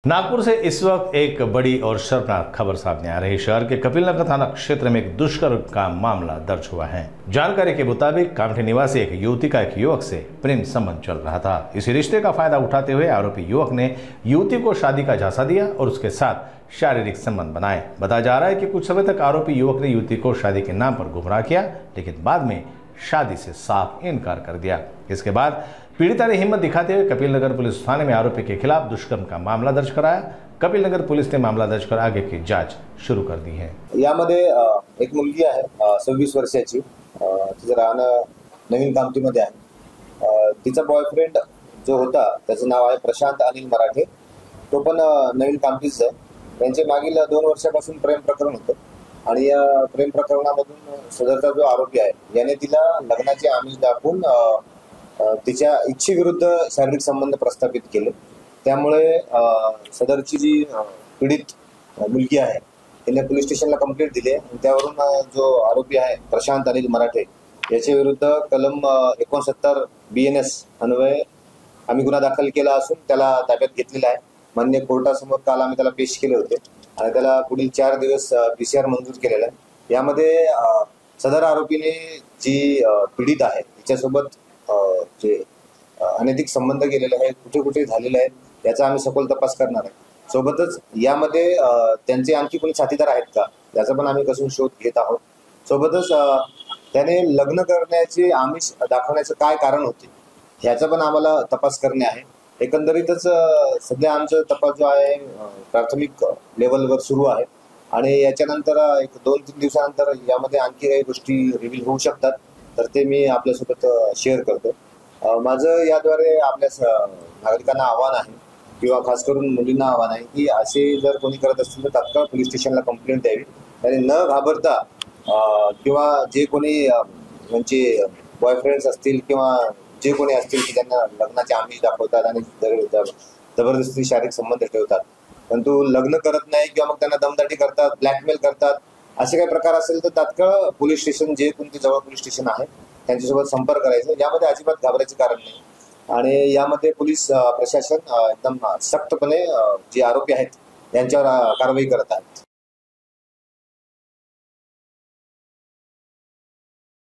नागपुर से इस वक्त एक बड़ी और शर्मनाक खबर सामने आ रही। शहर के कपिलनगर थाना क्षेत्र में एक दुष्कर्म का मामला दर्ज हुआ है। जानकारी के मुताबिक कामठी निवासी एक युवती का एक युवक से प्रेम संबंध चल रहा था। इसी रिश्ते का फायदा उठाते हुए आरोपी युवक ने युवती को शादी का झांसा दिया और उसके साथ शारीरिक संबंध बनाए। बताया जा रहा है कि कुछ समय तक आरोपी युवक ने युवती को शादी के नाम पर गुमराह किया, लेकिन बाद में शादी से साफ इनकार कर दिया। इसके बाद पीड़िता ने हिम्मत दिखाते हुए कपिलनगर पुलिस थाने में आरोपी के खिलाफ दुष्कर्म का मामला दर्ज कराया। कपिलनगर पुलिस ने मामला दर्ज कर आगे की जांच शुरू कर दी है। यामध्ये एक मुलगी आहे 26 वर्षाची, तिचं राहणं नवीन कामठीमध्ये आहे। तिचा बॉयफ्रेंड जो होता त्याचं नाव आहे प्रशांत अनिल मराठे, तो पण नवीन कामठीच आहे। त्यांचे मागील 2 वर्षापासून प्रेम प्रकरण होतं आणि या प्रेम प्रकरणामधून सदरचा जो आरोपी आहे याने तिला लग्नाचे आमिष दाखवून तिच्या इच्छेविरुद्ध शारीरिक संबंध प्रस्थापित केले। त्यामुळे सदरची जी पीडित मुलगी आहे तिने पोलीस स्टेशनला कंप्लेंट दिली आणि त्यावरून जो आरोपी आहे प्रशांत अनिल मराठे याच्या विरुद्ध कलम 69 BNS अन्वये आम्ही गुन्हा दाखल केला असून त्याला ताब्यात घेतलेला आहे। मान्य कोर्टासमोर काल आम्ही त्याला पेश केले होते आणि त्याला पुढील 4 दिवस PCR मंजूर केलेला आहे। यामध्ये सदर आरोपीने जी पीडित आहे तिच्यासोबत जे अनैतिक संबंध केलेले आहेत, कुठे कुठे झालेले आहेत याचा आम्ही सखोल तपास करणार आहे। सोबतच यामध्ये त्यांचे आणखी कोणी साथीदार आहेत का याचा पण आम्ही कसून शोध घेत आहोत। सोबतच त्याने लग्न करण्याचे आमिष दाखवण्याचं काय कारण होते याचा पण आम्हाला तपास करणे आहे। एकंदरीतच सध्या आमचा तपास जो आहे प्राथमिक लेवलवर सुरू आहे आणि याच्यानंतर एक 2-3 दिवसानंतर यामध्ये आणखी काही गोष्टी रिव्हील होऊ शकतात, तर ते मी आपल्यासोबत शेअर करतो। माझं याद्वारे आपल्या नागरिकांना आव्हान आहे किंवा खास करून मुलींना आव्हान आहे की असे जर कोणी करत असतील तर तात्काळ पोलीस स्टेशनला कंप्लेंट द्यावी आणि न घाबरता किंवा जे कोणी म्हणजे बॉयफ्रेंड्स असतील किंवा जे कोणी असतील की त्यांना लग्नाचे आमिष दाखवतात आणि जबरदस्ती शारीरिक संबंध ठेवतात, परंतु लग्न करत नाही किंवा मग त्यांना दमदाटी करतात, ब्लॅकमेल करतात, असे काही प्रकार असेल तर तात्काळ पोलीस स्टेशन जे कोणते जवळ पोलीस स्टेशन आहे त्यांच्यासोबत संपर्क करायचा। यामध्ये अजिबात घाबरायचे कारण नाही आणि यामध्ये पोलीस प्रशासन एकदम सख्तपणे जे आरोपी आहेत यांच्यावर कारवाई करत आहेत।